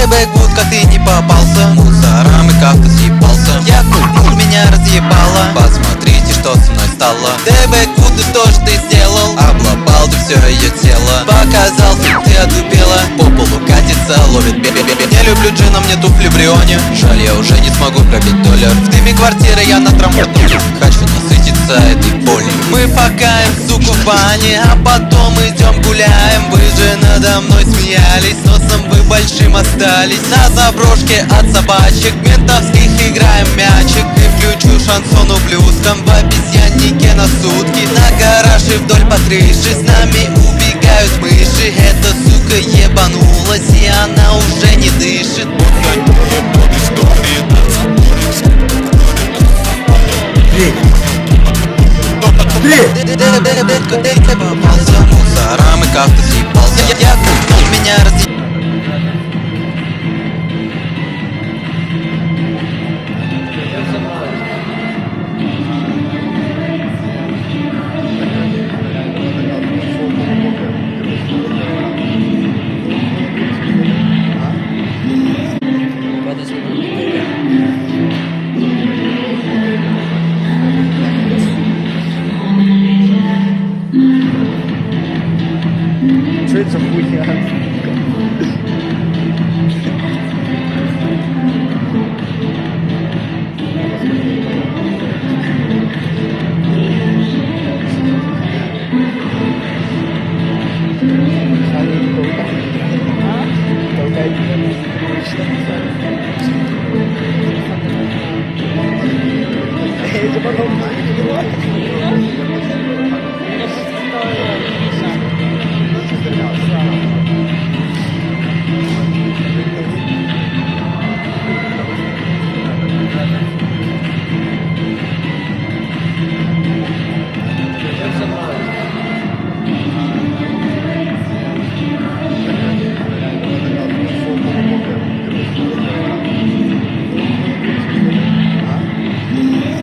Бэквуд, как ты не попался, мусорам и как-то съебался. Я меня разъебала, посмотрите, что со мной стало. Бэквуд, ты что ж ты сделал? Облапал ты все ее тело, показался, ты отупела. По полу катится, ловит бе-бе-бе. Не люблю джина, мне туфли в Рионе. Жаль, я уже не смогу пробить доллар. В дыме квартиры я на трамвае. Хочу насытиться этой болью. Мы покаем суку в бане, а потом идем гуляем. Вы же надо мной смеялись, носом вы большим остались. На заброшке от собачек ментовских играем мячик. И включу шансон ублюдкам в обезьяннике на сутки. На гараж и вдоль по крыше с нами убегают мыши. Эта сука ебанулась и она уже не дышит. Ты попался мусорам и как-то съебался. Я меня разъебался.